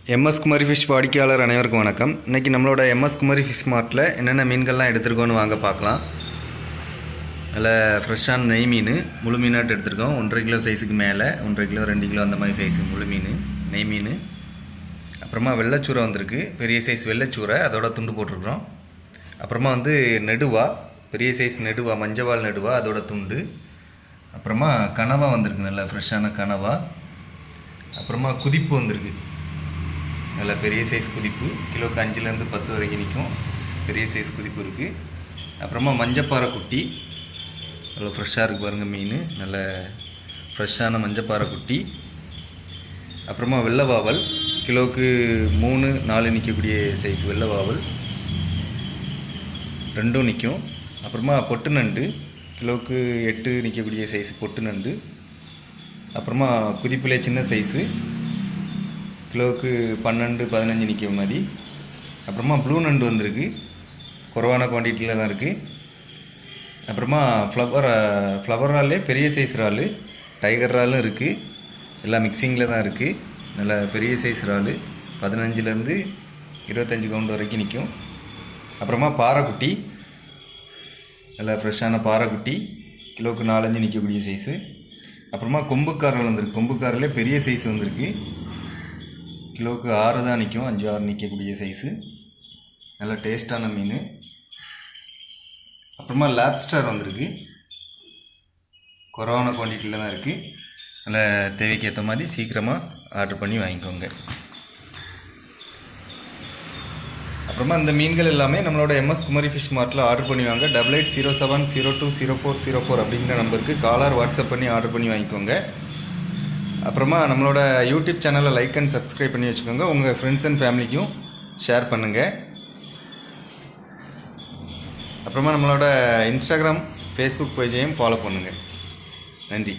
MS குமாரி fish வாடிக்கையாளர் அனைவருக்கும் வணக்கம். இன்றைக்கி நம்மளோட எம்எஸ் குமாரி ஃபிஷ் மார்ட்டில் என்னென்ன மீன்கள்லாம் எடுத்துருக்கோன்னு வாங்க பார்க்கலாம். நல்ல ஃப்ரெஷ்ஷான நெய் மீன் முழு மீனாட்டு எடுத்துருக்கோம். 1.5 கிலோ சைஸுக்கு மேலே 1.5 கிலோ 2 கிலோ அந்த மாதிரி சைஸு முழு மீன் நெய் மீன். அப்புறமா வெள்ளைச்சூரை வந்திருக்கு, பெரிய சைஸ் வெள்ளைச்சூரை அதோட துண்டு போட்டிருக்கிறோம். அப்புறமா நெடுவா, பெரிய சைஸ் நெடுவா, மஞ்சவால் நெடுவா அதோட துண்டு. அப்புறமா கனவா வந்திருக்கு, நல்ல ஃப்ரெஷ்ஷான கனவா. அப்புறமா குதிப்பு வந்திருக்கு, நல்ல பெரிய சைஸ் குதிப்பு, கிலோக்கு 5லேருந்து 10 வரைக்கும் நிற்கும். பெரிய சைஸ் குதிப்பு இருக்குது. அப்புறமா மஞ்சப்பாறை குட்டி, நல்ல ஃப்ரெஷ்ஷாக இருக்குது பாருங்கள் மீன், நல்ல ஃப்ரெஷ்ஷான மஞ்சப்பாறை குட்டி. அப்புறமா வெள்ளை வாவல், கிலோவுக்கு 3-4 நிற்கக்கூடிய சைஸ் வெள்ளை வாவல் ரெண்டும் நிற்கும். அப்புறமா பொட்டு நண்டு, கிலோவுக்கு 8 நிற்கக்கூடிய சைஸ் பொட்டு நண்டு. அப்புறமா குதிப்பிலே சின்ன சைஸு, கிலோவுக்கு 12-15 நிற்கிற மாதிரி. அப்புறமா ப்ளூ நண்டு வந்திருக்கு, குறைவான குவான்டிட்டியில் தான் இருக்குது. அப்புறமா ஃப்ளவர் இறாலே பெரிய சைஸ் இறால், டைகர் இறாலும் இருக்குது, எல்லாம் மிக்சிங்கில் தான் இருக்குது. நல்ல பெரிய சைஸ் இறால் 15லேருந்து 25 கவுண்ட் வரைக்கும் நிற்கும். அப்புறமா பாறைக்குட்டி, நல்ல ஃப்ரெஷ்ஷான பாறைக்குட்டி, கிலோவுக்கு 4-5 நிற்கக்கூடிய சைஸு. அப்புறமா கொம்புக்காரல் வந்திருக்கு, கொம்புக்காரலே பெரிய சைஸ் வந்திருக்கு, கிலோவுக்கு 6 தான் நிற்கும், 5-6 நிற்கக்கூடிய சைஸு, நல்ல டேஸ்ட்டான மீன். அப்புறமா லாப்ஸ்டர் வந்திருக்கு, குறைவான குவான்டிட்டியில் தான் இருக்குது. நல்ல தேவைக்கு ஏற்ற மாதிரி சீக்கிரமாக ஆர்டர் பண்ணி வாங்கிக்கோங்க. அப்புறமா இந்த மீன்கள் எல்லாமே நம்மளோட எம்எஸ் குமாரி ஃபிஷ் மார்ட்டில் ஆர்டர் பண்ணி வாங்க. 8807020404 அப்படிங்கிற நம்பருக்கு காலர் வாட்ஸ்அப் பண்ணி ஆர்டர் பண்ணி வாங்கிக்கோங்க. அப்புறமா நம்மளோட யூடியூப் சேனலை லைக் அண்ட் சப்ஸ்கிரைப் பண்ணி வச்சுக்கோங்க. உங்கள் ஃப்ரெண்ட்ஸ் அண்ட் ஃபேமிலிக்கும் ஷேர் பண்ணுங்கள். அப்புறமா நம்மளோட இன்ஸ்டாகிராம், ஃபேஸ்புக் பேஜையும் ஃபாலோ பண்ணுங்கள். நன்றி.